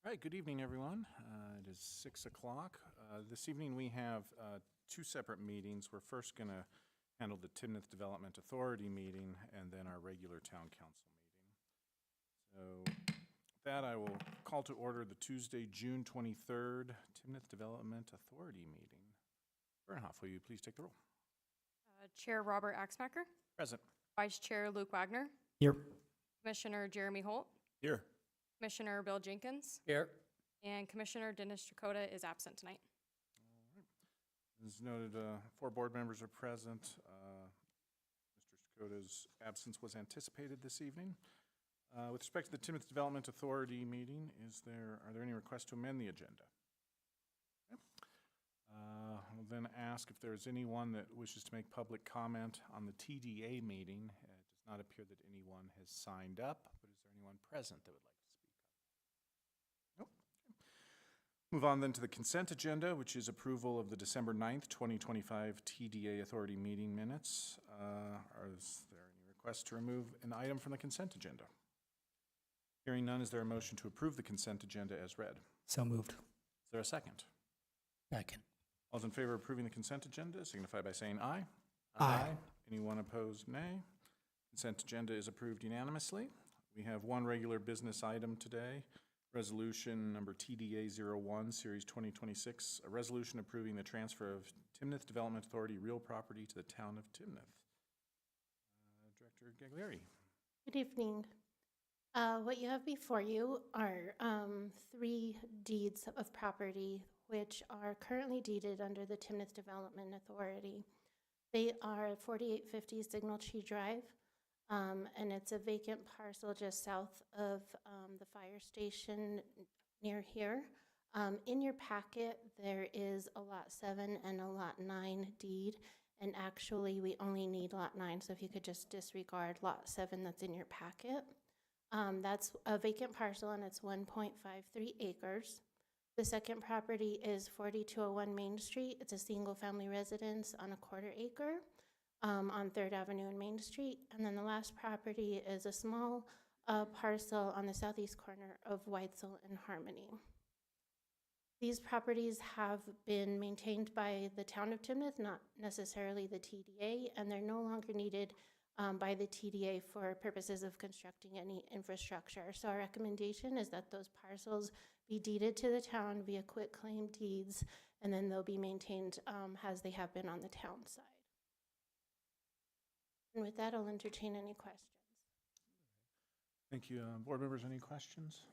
All right, good evening, everyone. It is 6 o'clock. This evening we have two separate meetings. We're first going to handle the Timnath Development Authority meeting and then our regular town council meeting. So with that, I will call to order the Tuesday, June 23rd Timnath Development Authority meeting. Bernhoff, will you please take the roll? Chair Robert Axmacher. Present. Vice Chair Luke Wagner. Here. Commissioner Jeremy Holt. Here. Commissioner Bill Jenkins. Here. And Commissioner Dennis Chakota is absent tonight. As noted, 4 board members are present. Mr. Chakota's absence was anticipated this evening. With respect to the Timnath Development Authority meeting, are there any requests to amend the agenda? Okay. I'll then ask if there's anyone that wishes to make public comment on the TDA meeting. It does not appear that anyone has signed up, but is there anyone present that would like to speak on that? Nope. Okay. Move on then to the consent agenda, which is approval of the December 9th, 2025 TDA Authority meeting minutes. Is there any requests to remove an item from the consent agenda? Hearing none, is there a motion to approve the consent agenda as read? So moved. Is there a second? Second. All those in favor of approving the consent agenda signify by saying aye. Aye. Anyone opposed, nay. Consent agenda is approved unanimously. We have one regular business item today, resolution number TDA 01, Series 2026, a resolution approving the transfer of Timnath Development Authority real property to the town of Timnath. Director Gagliari. Good evening. What you have before you are 3 deeds of property which are currently deeded under the Timnath Development Authority. They are 4850 Signal Tree Drive, and it's a vacant parcel just south of the fire station near here. In your packet, there is a Lot 7 and a Lot 9 deed, and actually we only need Lot 9, so if you could just disregard Lot 7 that's in your packet. That's a vacant parcel and it's 1.53 acres. The second property is 4201 Main Street. It's a single family residence on a 1/4 acre on 3rd Avenue and Main Street. And then the last property is a small parcel on the southeast corner of Weitzel and Harmony. These properties have been maintained by the town of Timnath, not necessarily the TDA, and they're no longer needed by the TDA for purposes of constructing any infrastructure. So our recommendation is that those parcels be deeded to the town via quitclaim deeds, and then they'll be maintained as they have been on the town side. And with that, I'll entertain any questions. Thank you. Board members, any questions?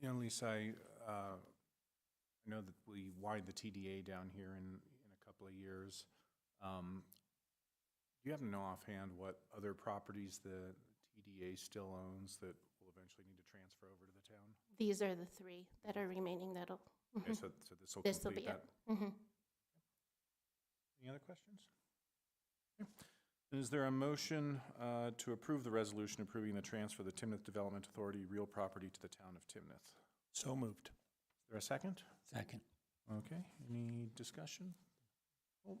Lisa, I know that we widened the TDA down here in a couple of years. Do you happen to know offhand what other properties the TDA still owns that will eventually need to transfer over to the town? These are the 3 that are remaining that'll. Okay, so this will This will complete be that. it. Mm-hmm. Any other questions? Okay. Is there a motion to approve the resolution approving the transfer of the Timnath Development Authority real property to the town of Timnath? So moved. Is there a second? Second. Okay, any discussion? Oh.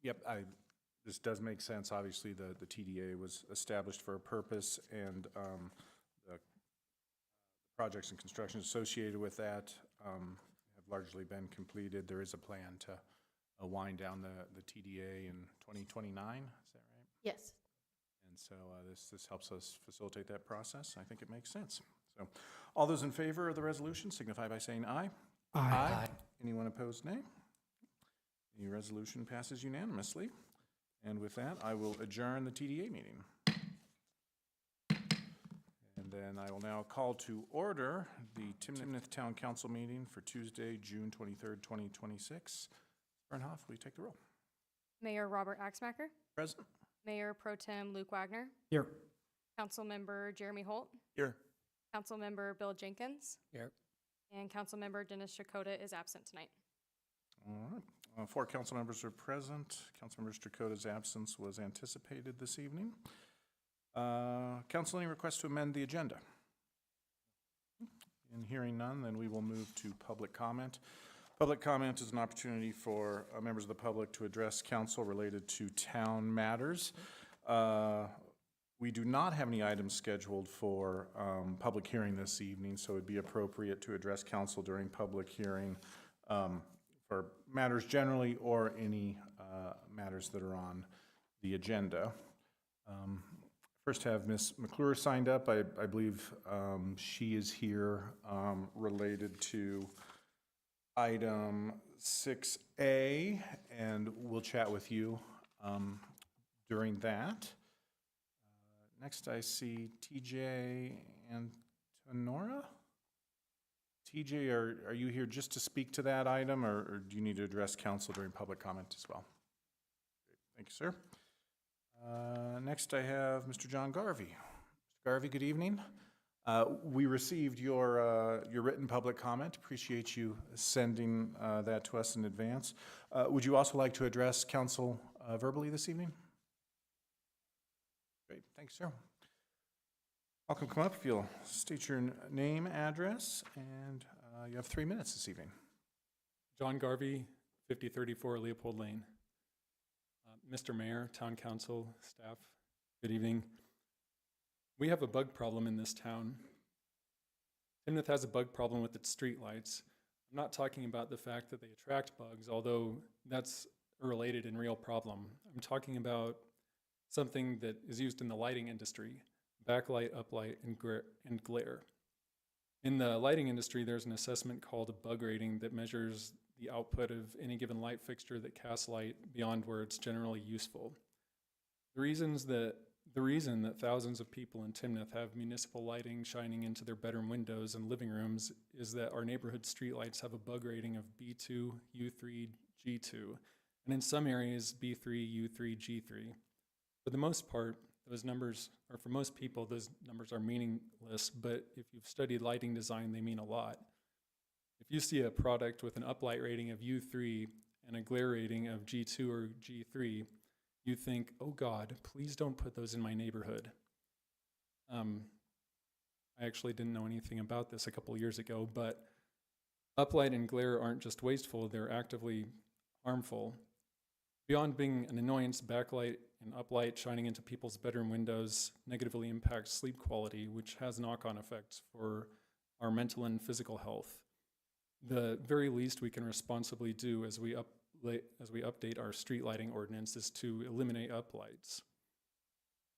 Yep, this does make sense. Obviously, the TDA was established for a purpose, and the projects and construction associated with that have largely been completed. There is a plan to wind down the TDA in 2029, is that right? Yes. And so this helps us facilitate that process. I think it makes sense. So all those in favor of the resolution signify by saying aye. Aye. Anyone opposed, nay? The resolution passes unanimously. And with that, I will adjourn the TDA meeting. And then I will now call to order the Timnath Town Council meeting for Tuesday, June 23rd, 2026. Bernhoff, will you take the roll? Mayor Robert Axmacher. Present. Mayor Pro Tem Luke Wagner. Here. Councilmember Jeremy Holt. Here. Councilmember Bill Jenkins. Here. And Councilmember Dennis Chakota is absent tonight. All right. 4 council members are present. Councilmember Strakota's absence was anticipated this evening. Council, any requests to amend the agenda? In hearing none, then we will move to public comment. Public comment is an opportunity for members of the public to address council related to town matters. We do not have any items scheduled for public hearing this evening, so it'd be appropriate to address council during public hearing for matters generally or any matters that are on the agenda. First have Ms. McClure signed up. I believe she is here related to item 6A, and we'll chat with you during that. Next, I see TJ and Tenora. TJ, are you here just to speak to that item, or do you need to address council during public comment as well? Thank you, sir. Next, I have Mr. John Garvey. Mr. Garvey, good evening. We received your written public comment. Appreciate you sending that to us in advance. Would you also like to address council verbally this evening? Great, thanks, sir. Welcome, come up if you'll state your name, address, and you have 3 minutes this evening. John Garvey, 5034 Leopold Lane. Mr. Mayor, Town Council, staff, good evening. We have a bug problem in this town. Timnath has a bug problem with its streetlights. I'm not talking about the fact that they attract bugs, although that's a related and real problem. I'm talking about something that is used in the lighting industry: backlight, uplight, and glare. In the lighting industry, there's an assessment called a bug rating that measures the output of any given light fixture that casts light beyond where it's generally useful. The reason that thousands of people in Timnath have municipal lighting shining into their bedroom windows and living rooms is that our neighborhood streetlights have a bug rating of B2, U3, G2, and in some areas B3, U3, G3. For the most part, those numbers, or for most people, those numbers are meaningless, but if you've studied lighting design, they mean a lot. If you see a product with an uplight rating of U3 and a glare rating of G2 or G3, you think, oh God, please don't put those in my neighborhood. I actually didn't know anything about this a couple years ago, but uplight and glare aren't just wasteful, they're actively harmful. Beyond being an annoyance, backlight and uplight shining into people's bedroom windows negatively impacts sleep quality, which has knock-on effects for our mental and physical health. The very least we can responsibly do as we update our street lighting ordinance is to eliminate uplights.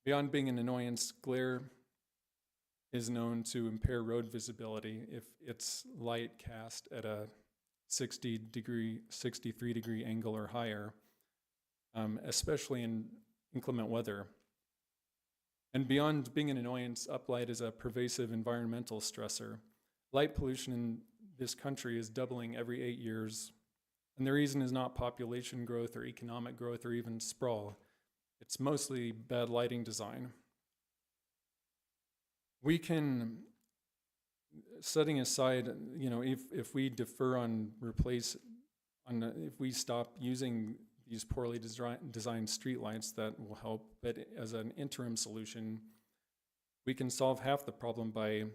Beyond being an annoyance, glare is known to impair road visibility if it's light cast at a 63-degree angle or higher, especially in inclement weather. And beyond being an annoyance, uplight is a pervasive environmental stressor. Light pollution in this country is doubling every 8 years, and the reason is not population growth or economic growth or even sprawl. It's mostly bad lighting design. We can, setting aside, if we defer on if we stop using these poorly designed streetlights, that will help. But as an interim solution, we can solve half the problem by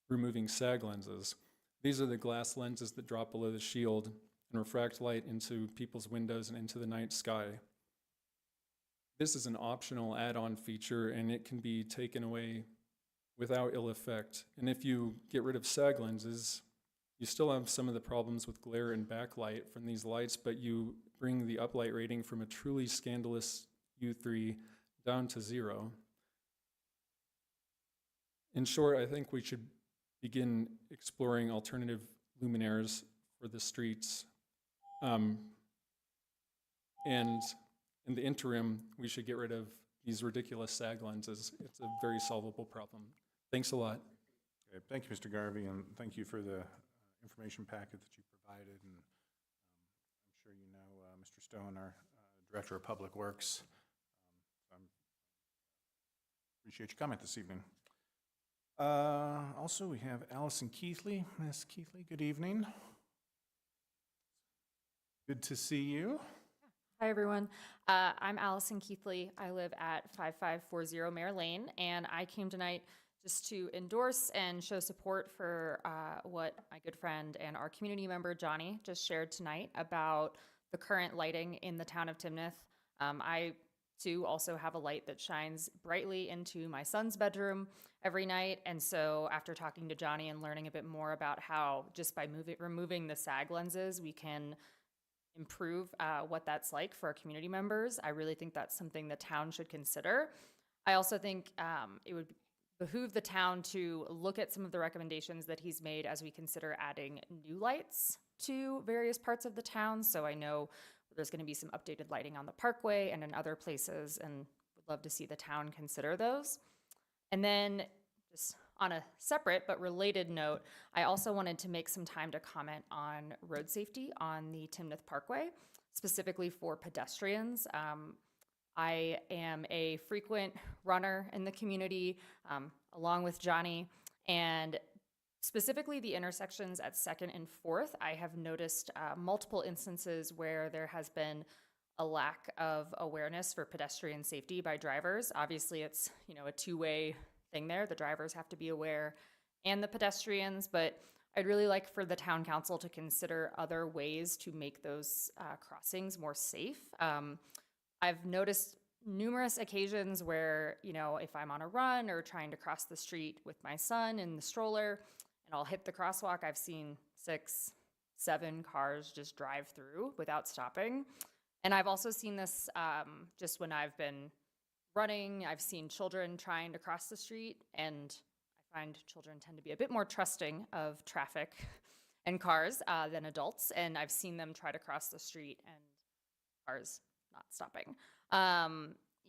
removing sag lenses. These are the glass lenses that drop below the shield and refract light into people's windows and into the night sky. This is an optional add-on feature, and it can be taken away without ill effect. And if you get rid of sag lenses, you still have some of the problems with glare and backlight from these lights, but you bring the uplight rating from a truly scandalous U3 down to 0. In short, I think we should begin exploring alternative luminaires for the streets. And in the interim, we should get rid of these ridiculous sag lenses. It's a very solvable problem. Thanks a lot. Okay, thank you, Mr. Garvey, and thank you for the information packet that you provided. And I'm sure you know Mr. Stone, our Director of Public Works. I appreciate your comment this evening. Also, we have Allison Keithley. Ms. Keithley, good evening. Good to see you. Hi, everyone. I'm Allison Keithley. I live at 5540 Mare Lane, and I came tonight just to endorse and show support for what my good friend and our community member, Johnny, just shared tonight about the current lighting in the town of Timnath. I to also have a light that shines brightly into my son's bedroom every night. And so after talking to Johnny and learning a bit more about how just by removing the SAG lenses, we can improve what that's like for our community members, I really think that's something the town should consider. I also think it would behoove the town to look at some of the recommendations that he's made as we consider adding new lights to various parts of the town. So I know there's going to be some updated lighting on the parkway and in other places, and would love to see the town consider those. And then just on a separate but related note, I also wanted to make some time to comment on road safety on the Timnath Parkway, specifically for pedestrians. I am a frequent runner in the community, along with Johnny, and specifically the intersections at 2nd and 4th, I have noticed multiple instances where there has been a lack of awareness for pedestrian safety by drivers. Obviously, it's, you know, a two-way thing there. The drivers have to be aware and the pedestrians, but I'd really like for the town council to consider other ways to make those crossings more safe. I've noticed numerous occasions where, you know, if I'm on a run or trying to cross the street with my son in the stroller and I'll hit the crosswalk, I've seen 6, 7 cars just drive through without stopping. And I've also seen this just when I've been running. I've seen children trying to cross the street, and I find children tend to be a bit more trusting of traffic and cars than adults. And I've seen them try to cross the street and cars not stopping,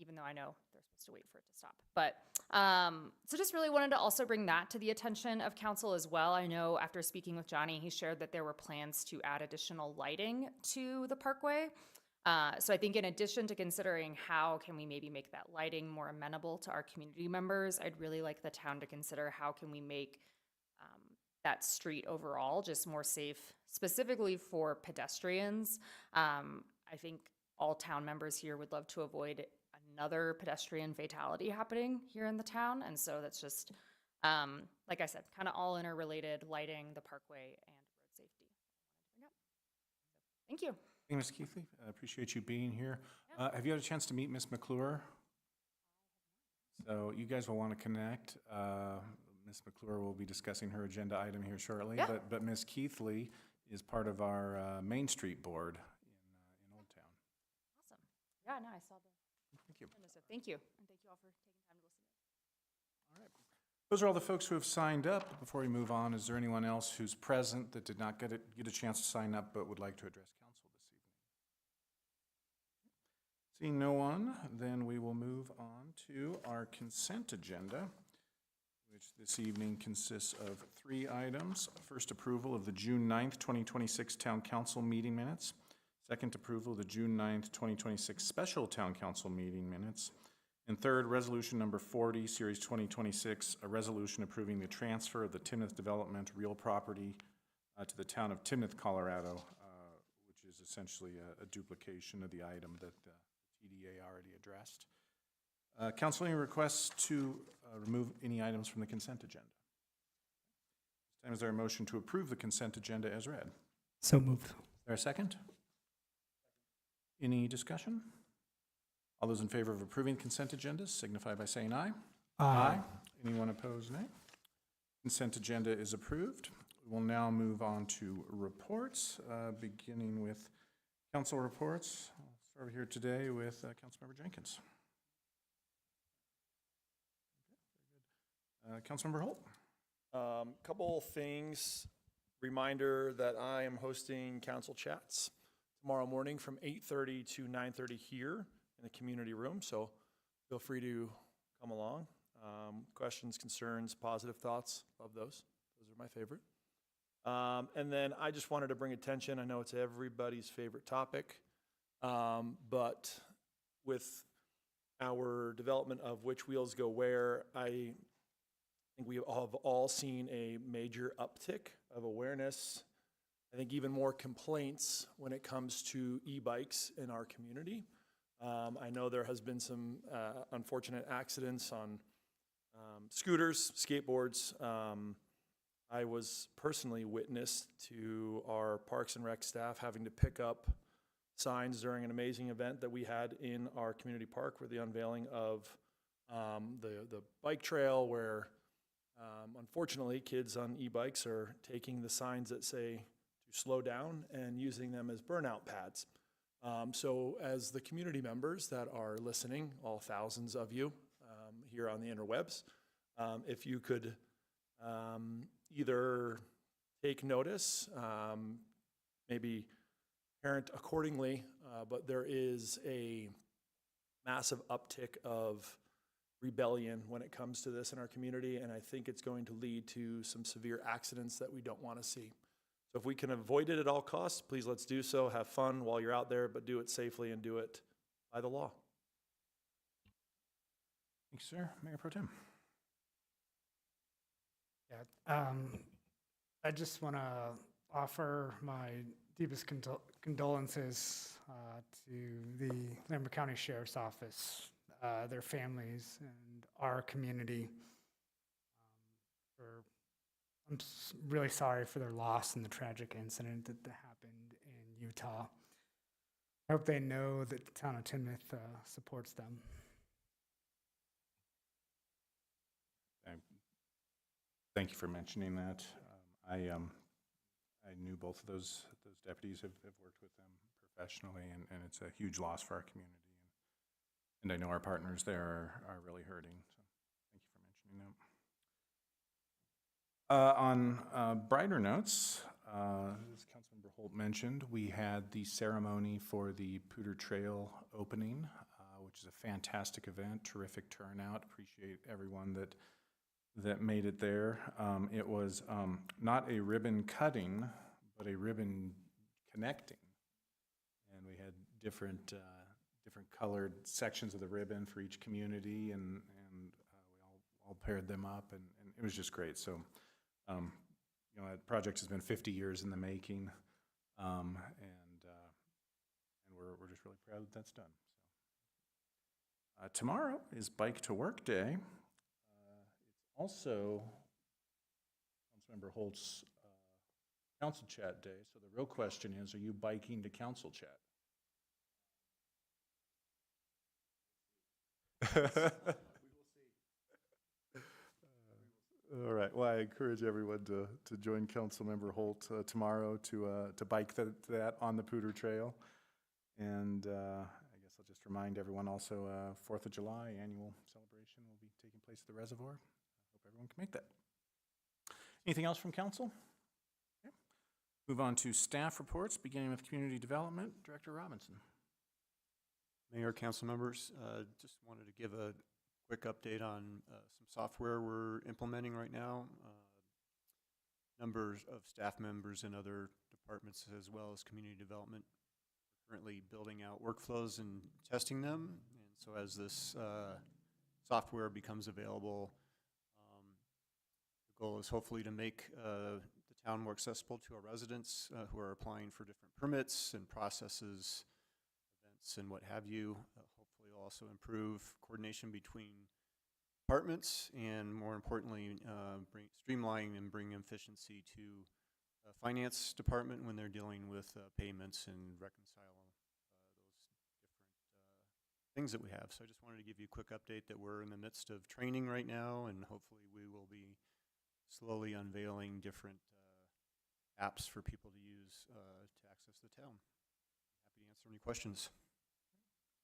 even though I know they're supposed to wait for it to stop. But so just really wanted to also bring that to the attention of council as well. I know after speaking with Johnny, he shared that there were plans to add additional lighting to the parkway. So I think in addition to considering how can we maybe make that lighting more amenable to our community members, I'd really like the town to consider how can we make that street overall just more safe, specifically for pedestrians. I think all town members here would love to avoid another pedestrian fatality happening here in the town. And so that's just, like I said, kind of all interrelated, lighting, the parkway, and road safety. Thank you. Hey, Ms. Keithley, I appreciate you being here. Have you had a chance to meet Ms. McClure? So you guys will want to connect. Ms. McClure will be discussing her agenda item here shortly. Yeah. But Ms. Keithley is part of our Main Street Board in Old Town. Awesome. Yeah, no, I saw the Thank you. agenda, so thank you. And thank you all for taking time to listen. All right. Those are all the folks who have signed up. Before we move on, is there anyone else who's present that did not get a chance to sign up but would like to address council this evening? Seeing no one, then we will move on to our consent agenda, which this evening consists of 3 items. First, approval of the June 9th, 2026 Town Council meeting minutes. Second, approval of the June 9th, 2026 Special Town Council meeting minutes. And third, resolution number 40, series 2026, a resolution approving the transfer of the Timnath Development real property to the town of Timnath, Colorado, which is essentially a duplication of the item that the TDA already addressed. Council, any requests to remove any items from the consent agenda? This time, is there a motion to approve the consent agenda as read? So moved. Is there a second? Any discussion? All those in favor of approving consent agendas signify by saying aye. Aye. Anyone opposed, nay? Consent agenda is approved. We will now move on to reports, beginning with council reports. I'll start here today with Councilmember Jenkins. Councilmember Holt. Couple things. Reminder that I am hosting council chats tomorrow morning from 8:30 to 9:30 here in the community room, so feel free to come along. Questions, concerns, positive thoughts, love those. Those are my favorite. And then I just wanted to bring attention, I know it's everybody's favorite topic, but with our development of which wheels go where, I think we have all seen a major uptick of awareness. I think even more complaints when it comes to e-bikes in our community. I know there has been some unfortunate accidents on scooters, skateboards. I was personally witness to our Parks and Rec staff having to pick up signs during an amazing event that we had in our community park, with the unveiling of the bike trail, where unfortunately kids on e-bikes are taking the signs that say to slow down and using them as burnout pads. So as the community members that are listening, all thousands of you here on the interwebs, if you could either take notice, maybe parent accordingly, but there is a massive uptick of rebellion when it comes to this in our community, and I think it's going to lead to some severe accidents that we don't want to see. So if we can avoid it at all costs, please let's do so. Have fun while you're out there, but do it safely and do it by the law. Thanks, sir. Mayor Pro Tem. Yeah, I just want to offer my deepest condolences to the Lambert County Sheriff's Office, their families, and our community. I'm really sorry for their loss and the tragic incident that happened in Utah. I hope they know that the town of Timnath supports them. Thank you for mentioning that. I knew both of those deputies, have worked with them professionally, and it's a huge loss for our community. And I know our partners there are really hurting, so thank you for mentioning that. On brighter notes, as Councilmember Holt mentioned, we had the ceremony for the Pooter Trail opening, which is a fantastic event, terrific turnout. Appreciate everyone that made it there. It was not a ribbon cutting, but a ribbon connecting. And we had different colored sections of the ribbon for each community, and we all paired them up, and it was just great. So, you know, that project has been 50 years in the making, and we're just really proud that that's done. So, tomorrow is Bike to Work Day. Also, Councilmember Holt's council chat day. So the real question is, are you biking to council chat? All right. Well, I encourage everyone to join Councilmember Holt tomorrow to bike that on the Pooter Trail. And I guess I'll just remind everyone also, 4th of July annual celebration will be taking place at the reservoir. Hope everyone can make that. Anything else from council? Okay. Move on to staff reports, beginning with community development. Director Robinson. Mayor, council members, just wanted to give a quick update on some software we're implementing right now. Numbers of staff members in other departments as well as community development are currently building out workflows and testing them. And so as this software becomes available, the goal is hopefully to make the town more accessible to our residents who are applying for different permits and processes, events, and what have you. Hopefully also improve coordination between departments, and more importantly, streamline and bring efficiency to finance department when they're dealing with payments and reconcile those different things that we have. So I just wanted to give you a quick update that we're in the midst of training right now, and hopefully we will be slowly unveiling different apps for people to use to access the town. Happy to answer any questions.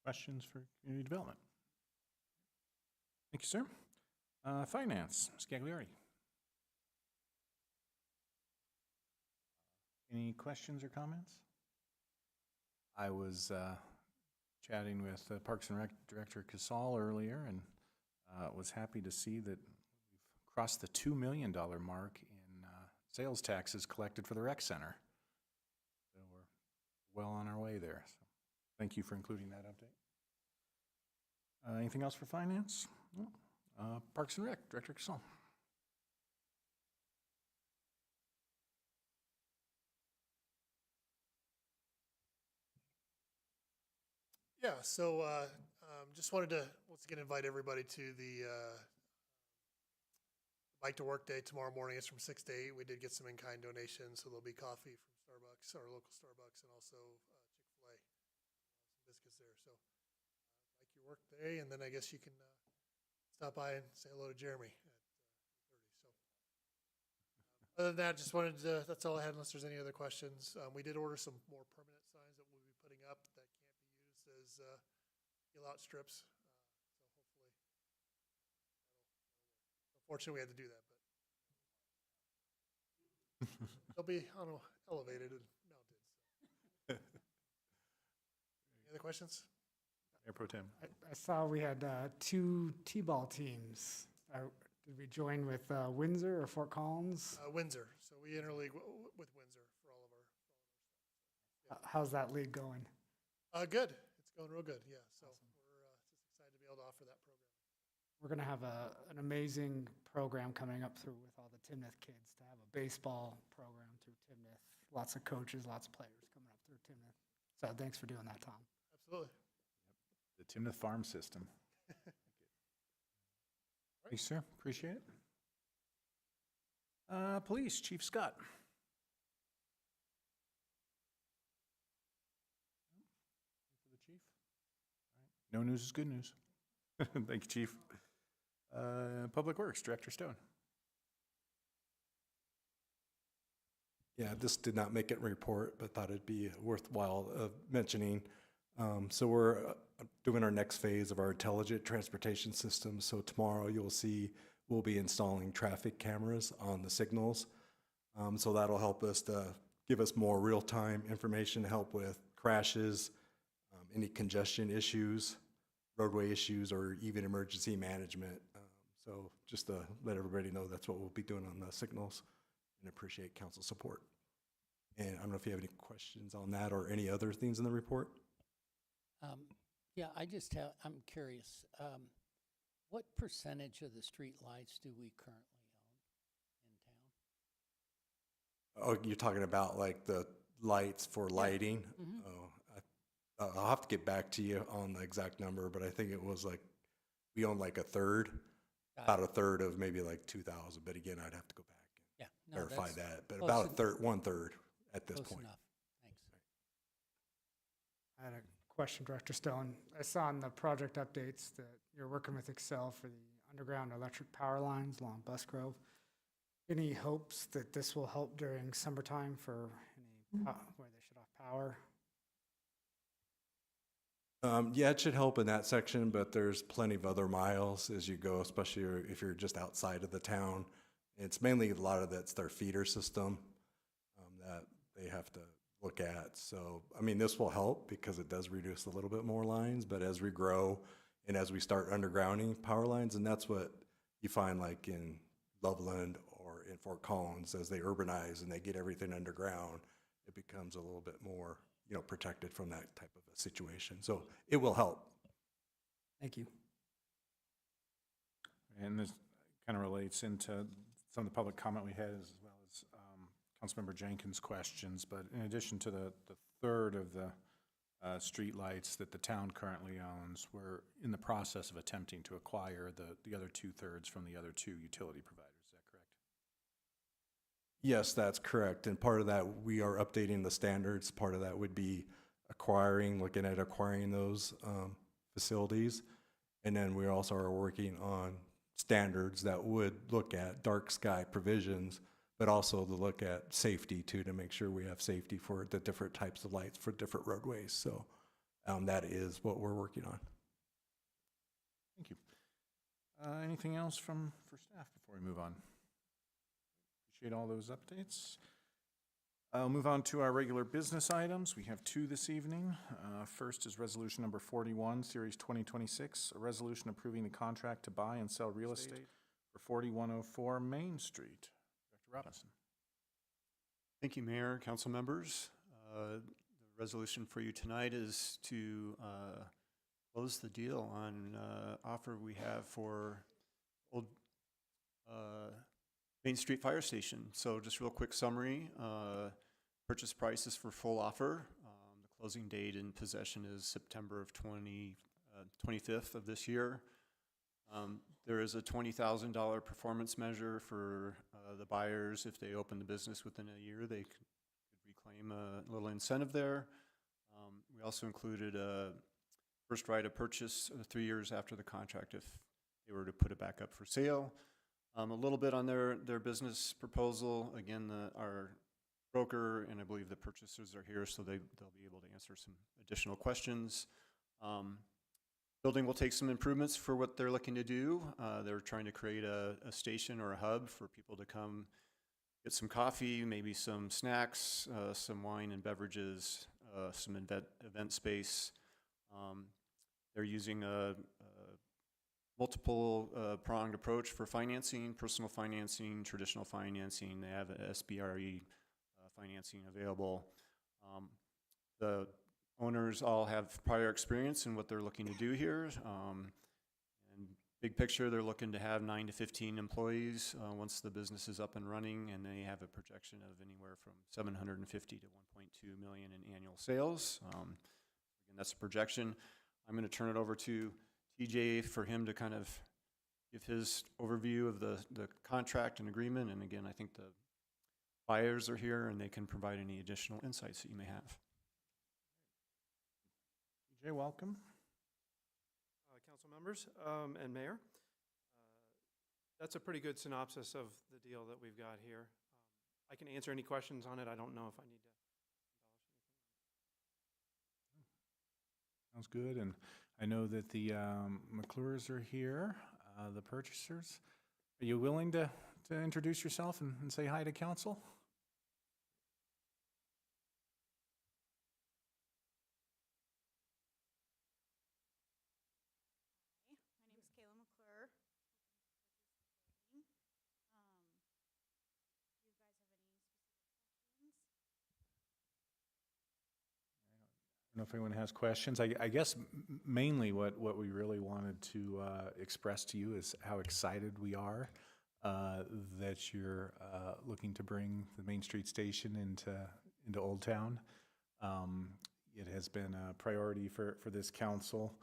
Questions for community development? Thank you, sir. Finance, Scagliari. Any questions or comments? I was chatting with Parks and Rec Director Casal earlier, and was happy to see that we've crossed the $2 million mark in sales taxes collected for the rec center. So we're well on our way there. So thank you for including that update. Anything else for finance? No. Parks and Rec, Director Casal. Yeah, so just wanted to once again invite everybody to the Bike to Work Day tomorrow morning. It's from 6 to 8. We did get some in-kind donations, so there'll be coffee from Starbucks, our local Starbucks, and also Chick-fil-A Viscus there. So like your work day, and then I guess you can stop by and say hello to Jeremy at 8:30. So other than that, just wanted to, that's all I had unless there's any other questions. We did order some more permanent signs that we'll be putting up that can't be used as peel out strips. So hopefully that'll work. Unfortunately, we had to do that, but they'll be elevated and mounted. So. Any other questions? Mayor Pro Tem. I saw we had 2 T-ball teams. Did we join with Windsor or Fort Collins? Windsor. So we interleague with Windsor for all of our stuff. How's that league going? Good. It's going real good. Yeah. So we're just excited to be able to offer that program. We're going to have an amazing program coming up through with all the Timnath kids to have a baseball program through Timnath. Lots of coaches, lots of players coming up through Timnath. So thanks for doing that, Tom. Absolutely. The Timnath Farm System. Thanks, sir. Appreciate it. Police, Chief Scott. For the chief? All right. No news is good news. Thank you, Chief. Public Works, Director Stone. Yeah, this did not make it in report, but thought it'd be worthwhile mentioning. So we're doing our next phase of our intelligent transportation system. So tomorrow you'll see we'll be installing traffic cameras on the signals. So that'll help us to give us more real-time information to help with crashes, any congestion issues, roadway issues, or even emergency management. So just to let everybody know that's what we'll be doing on the signals, and appreciate council support. And I don't know if you have any questions on that or any other things in the report. Yeah, I'm curious. What percentage of the street lights do we currently own in town? Oh, you're talking about like the lights for lighting? Mhm. Oh, I'll have to get back to you on the exact number, but I think it was like, we own like a third, about a third of maybe like 2,000. But again, I'd have to go back Yeah, and no, verify that's that. But close about a en- third, 1/3 at this close point. enough. Thanks. I had a question, Director Stone. I saw in the project updates that you're working with Excel for the underground electric power lines along Bus Grove. Any hopes that this will help during summertime for any where they shut off power? Yeah, it should help in that section, but there's plenty of other miles as you go, especially if you're just outside of the town. It's mainly a lot of that's their feeder system that they have to look at. So, I mean, this will help because it does reduce a little bit more lines, but as we grow and as we start undergrounding power lines, and that's what you find like in Loveland or in Fort Collins, as they urbanize and they get everything underground, it becomes a little bit more, protected from that type of a situation. So it will help. Thank you. And this kind of relates into some of the public comment we had as well as Councilmember Jenkins' questions. But in addition to the third of the street lights that the town currently owns, we're in the process of attempting to acquire the other 2/3 from the other 2 utility providers. Is that correct? Yes, that's correct. And part of that, we are updating the standards. Part of that would be looking at acquiring those facilities. And then we also are working on standards that would look at dark sky provisions, but also to look at safety too, to make sure we have safety for the different types of lights for different roadways. So that is what we're working on. Thank you. Anything else for staff before we move on? Appreciate all those updates. I'll move on to our regular business items. We have 2 this evening. First is resolution number 41, series 2026, a resolution approving the contract to buy and sell real estate for 4104 Main Street. Director Robinson. Thank you, Mayor, council members. The resolution for you tonight is to close the deal on offer we have for old Main Street Fire Station. So just real quick summary. Purchase price is for full offer. The closing date in possession is September of 25th of this year. There is a $20,000 performance measure for the buyers. If they open the business within a year, they could reclaim a little incentive there. We also included a first right of purchase 3 years after the contract if they were to put it back up for sale. A little bit on their business proposal. Again, our broker and I believe the purchasers are here, so they'll be able to answer some additional questions. Building will take some improvements for what they're looking to do. They're trying to create a station or a hub for people to come get some coffee, maybe some snacks, some wine and beverages, some event space. They're using a multiple pronged approach for financing, personal financing, traditional financing. They have a SBRE financing available. The owners all have prior experience in what they're looking to do here. And big picture, they're looking to have 9 to 15 employees once the business is up and running, and they have a projection of anywhere from 750 to 1.2 million in annual sales. Again, that's a projection. I'm going to turn it over to TJ for him to kind of give his overview of the contract and agreement. And again, I think the buyers are here and they can provide any additional insights that you may have. TJ, welcome. Council members and Mayor. That's a pretty good synopsis of the deal that we've got here. I can answer any questions on it. I don't know if I need to embellish anything. Sounds good. And I know that the McClures are here, the purchasers. Are you willing to introduce yourself and say hi to council? My name is Kayla McClure. Do you guys have any specific questions? I don't know if anyone has questions. I guess mainly what we really wanted to express to you is how excited we are that you're looking to bring the Main Street Station into Old Town. It has been a priority for this council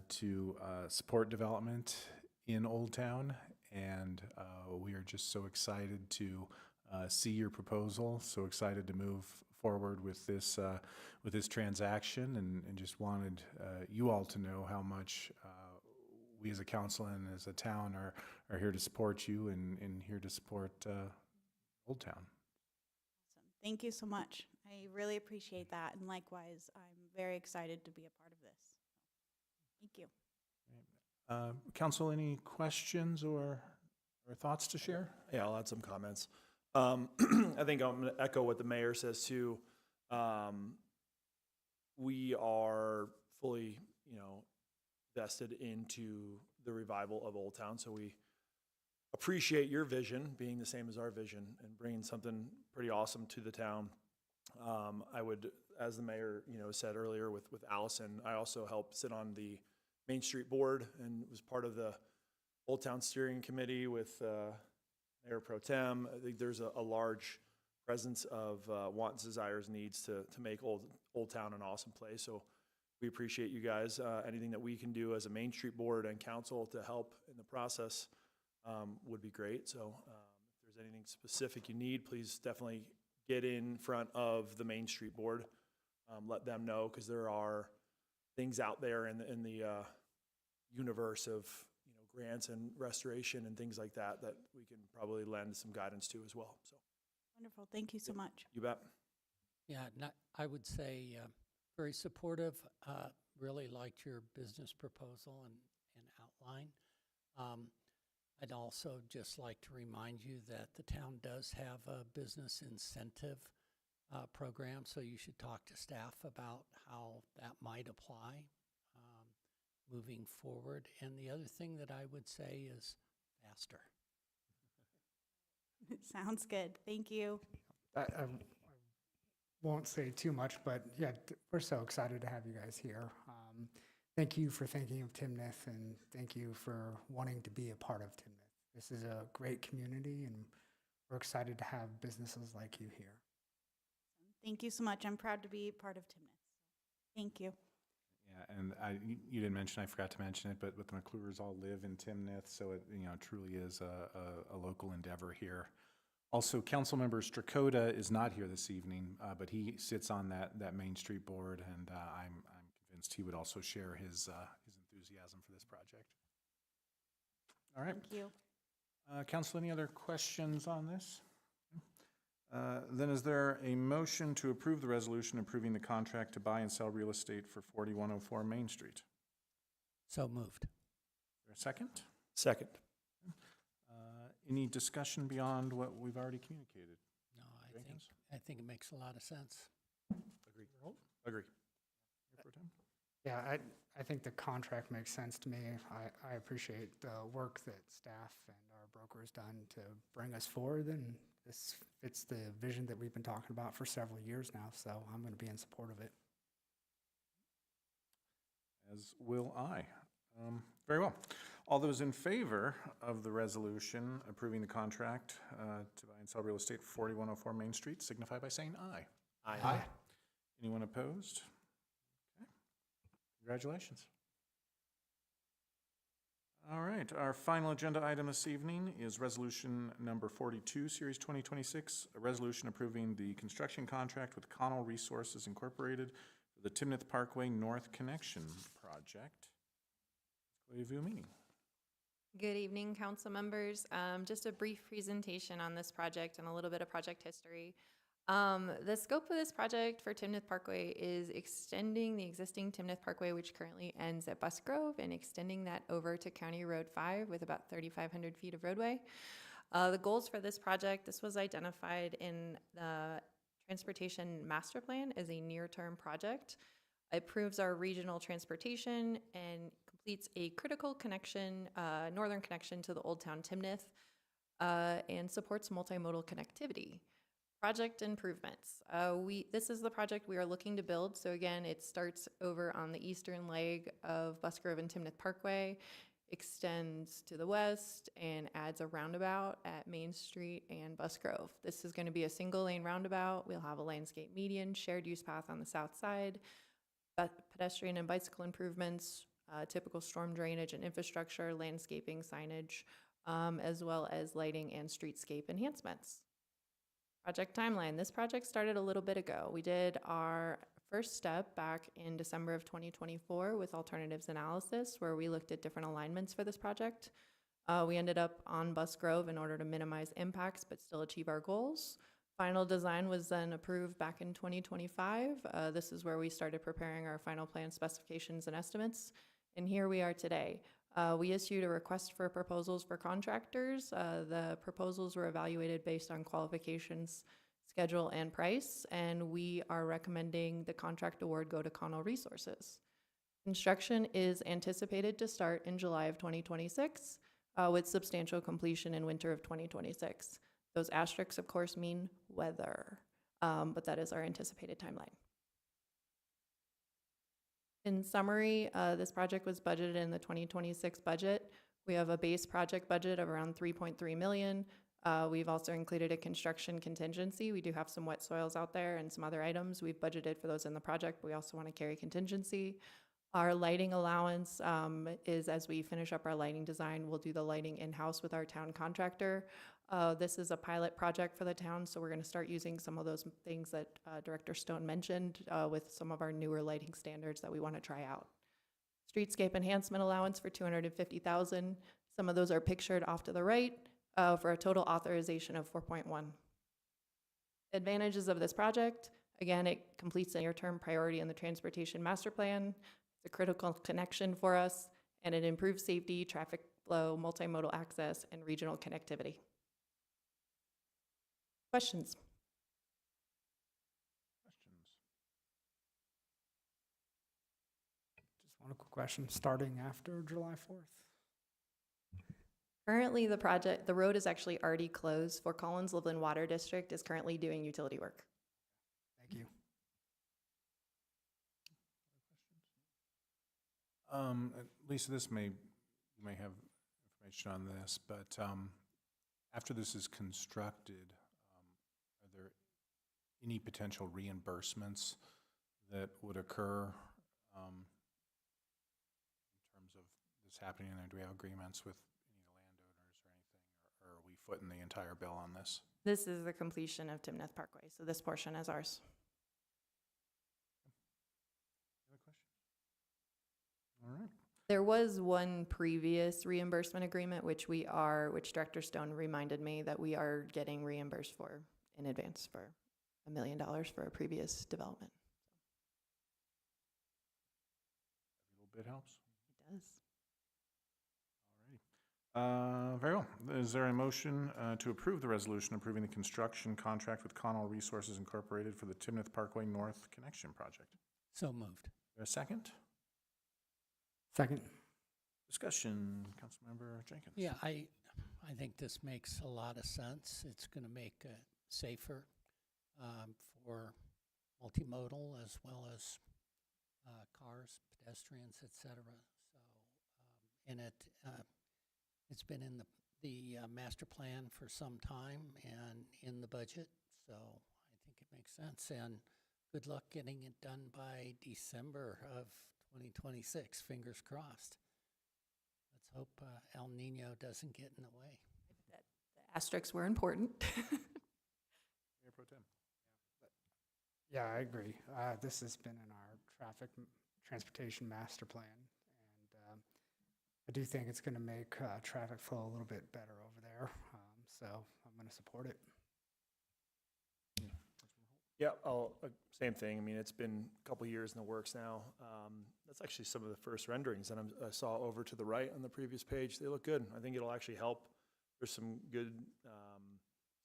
to support development in Old Town, and we are just so excited to see your proposal, so excited to move forward with this transaction, and just wanted you all to know how much we as a council and as a town are here to support you and here to support Old Town. Awesome. Thank you so much. I really appreciate that. And likewise, I'm very excited to be a part of this. Thank you. Council, any questions or thoughts to share? Yeah, I'll add some comments. I think I'm going to echo what the mayor says too. We are fully, vested into the revival of Old Town. So we appreciate your vision being the same as our vision and bringing something pretty awesome to the town. I would, as the mayor, said earlier with Allison, I also helped sit on the Main Street Board and was part of the Old Town Steering Committee with Mayor Pro Tem. I think there's a large presence of wants, desires, needs to make Old Town an awesome place. So we appreciate you guys. Anything that we can do as a Main Street Board and council to help in the process would be great. So if there's anything specific you need, please definitely get in front of the Main Street Board. Let them know, because there are things out there in the universe of grants and restoration and things like that we can probably lend some guidance to as well. So Wonderful. Thank you so much. you bet. Yeah, I would say very supportive. Really liked your business proposal and outline. I'd also just like to remind you that the town does have a business incentive program, so you should talk to staff about how that might apply moving forward. And the other thing that I would say is faster. Sounds good. Thank you. I won't say too much, but yeah, we're so excited to have you guys here. Thank you for thinking of Timnath, and thank you for wanting to be a part of Timnath. This is a great community, and we're excited to have businesses like you here. Thank you so much. I'm proud to be part of Timnath. Thank you. Yeah, and you didn't mention, I forgot to mention it, but the McClures all live in Timnath, so it truly is a local endeavor here. Also, Councilmember Strakota is not here this evening, but he sits on that Main Street board, and I'm convinced he would also share his enthusiasm for this project. All right. Thank you. Council, any other questions on this? Then is there a motion to approve the resolution approving the contract to buy and sell real estate for 4104 Main Street? So moved. Is there a second? Second. Any discussion beyond what we've already communicated? No, Jenkins? I think it makes a lot of sense. Agree. Agree. Mayor Pro Tem? Yeah, I think the contract makes sense to me. I appreciate the work that staff and our broker has done to bring us forward, and this fits the vision that we've been talking about for several years now, so I'm going to be in support of it. As will I. Very well. All those in favor of the resolution approving the contract to buy and sell real estate for 4104 Main Street signify by saying aye. Aye. Anyone opposed? Okay. Congratulations. All right, our final agenda item this evening is resolution number 42, series 2026, a resolution approving the construction contract with Connell Resources Incorporated for the Timnath Parkway North Connection project. Clay meeting. Good evening, council members. Just a brief presentation on this project and a little bit of project history. The scope of this project for Timnath Parkway is extending the existing Timnath Parkway, which currently ends at Bus Grove, and extending that over to County Road 5 with about 3,500 feet of roadway. The goals for this project, this was identified in the Transportation Master Plan as a near-term project. It improves our regional transportation and completes a critical connection, northern connection to the Old Town Timnath, and supports multimodal connectivity. Project improvements. This is the project we are looking to build. So again, it starts over on the eastern leg of Bus Grove and Timnath Parkway, extends to the west, and adds a roundabout at Main Street and Bus Grove. This is going to be a single lane roundabout. We'll have a landscape median, shared use path on the south side, pedestrian and bicycle improvements, typical storm drainage and infrastructure, landscaping, signage, as well as lighting and streetscape enhancements. Project timeline. This project started a little bit ago. We did our first step back in December of 2024 with alternatives analysis, where we looked at different alignments for this project. We ended up on Bus Grove in order to minimize impacts but still achieve our goals. Final design was then approved back in 2025. This is where we started preparing our final plan specifications and estimates. And here we are today. We issued a request for proposals for contractors. The proposals were evaluated based on qualifications, schedule, and price, and we are recommending the contract award go to Connell Resources. Construction is anticipated to start in July of 2026, with substantial completion in winter of 2026. Those asterisks, of course, mean weather, but that is our anticipated timeline. In summary, this project was budgeted in the 2026 budget. We have a base project budget of around $3.3 million. We've also included a construction contingency. We do have some wet soils out there and some other items. We've budgeted for those in the project, but we also want to carry contingency. Our lighting allowance is, as we finish up our lighting design, we'll do the lighting in-house with our town contractor. This is a pilot project for the town, so we're going to start using some of those things that Director Stone mentioned with some of our newer lighting standards that we want to try out. Streetscape enhancement allowance for $250,000. Some of those are pictured off to the right for a total authorization of $4.1. Advantages of this project: again, it completes a near-term priority in the Transportation Master Plan. It's a critical connection for us, and it improves safety, traffic flow, multimodal access, and regional connectivity. Questions? Just one quick question, starting after July 4th? Currently, the road is actually already closed. Fort Collins Loveland Water District is currently doing utility work. Thank you. Lisa, you may have information on this, but after this is constructed, are there any potential reimbursements that would occur in terms of this happening? And do we have agreements with any landowners or anything, or are we footing the entire bill on this? This is the completion of Timnath Parkway, so this portion is ours. Other questions? All right. There was one previous reimbursement agreement, which Director Stone reminded me that we are getting reimbursed for in advance for $1 million for a previous development. A little bit helps. It does. Very well. Is there a motion to approve the resolution approving the construction contract with Connell Resources Incorporated for the Timnath Parkway North Connection Project? So moved. Is there a second? Second. Discussion, Councilmember Jenkins. Yeah, I think this makes a lot of sense. It's going to make it safer for multimodal as well as cars, pedestrians, et cetera. So, and it's been in the master plan for some time and in the budget, so I think it makes sense. And good luck getting it done by December of 2026, fingers crossed. Let's hope El Nino doesn't get in the way. The asterisks were important. Mayor Pro Tem. Yeah, I agree. This has been in our transportation master plan, and I do think it's going to make traffic flow a little bit better over there. So I'm going to support it. Yeah, same thing. I mean, it's been a couple years in the works now. That's actually some of the first renderings that I saw over to the right on the previous page. They look good. I think it'll actually help. There's some good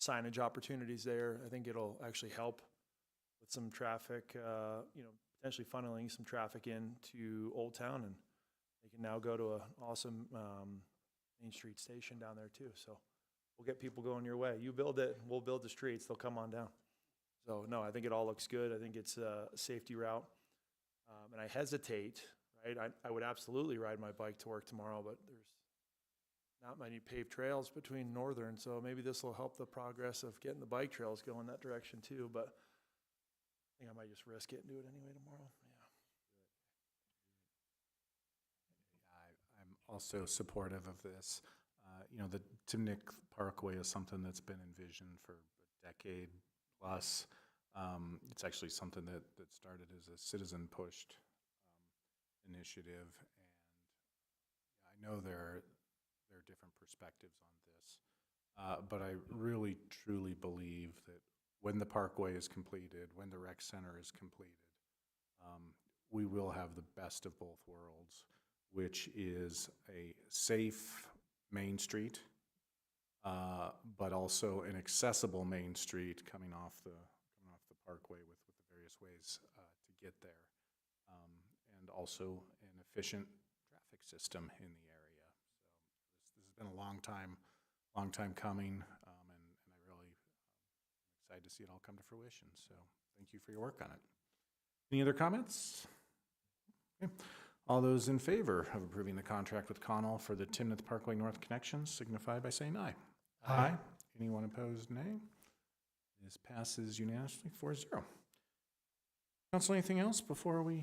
signage opportunities there. I think it'll actually help with some traffic, potentially funneling some traffic into Old Town, and they can now go to an awesome Main Street station down there too. So we'll get people going your way. You build it, we'll build the streets. They'll come on down. So no, I think it all looks good. I think it's a safety route. And I hesitate, right? I would absolutely ride my bike to work tomorrow, but there's not many paved trails between Northern. So maybe this will help the progress of getting the bike trails going that direction too. But I think I might just risk it and do it anyway tomorrow. Yeah. I'm also supportive of this. The Timnath Parkway is something that's been envisioned for a decade plus. It's actually something that started as a citizen-pushed initiative, and I know there are different perspectives on this, but I really, truly believe that when the parkway is completed, when the rec center is completed, we will have the best of both worlds, which is a safe Main Street, but also an accessible Main Street coming off the parkway with the various ways to get there, and also an efficient traffic system in the area. So this has been a long time coming, and I really am excited to see it all come to fruition. So thank you for your work on it. Any other comments? Okay. All those in favor of approving the contract with Connell for the Timnath Parkway North Connection signify by saying aye. Aye. Anyone opposed, nay? This passes unanimously 4-0. Council, anything else before we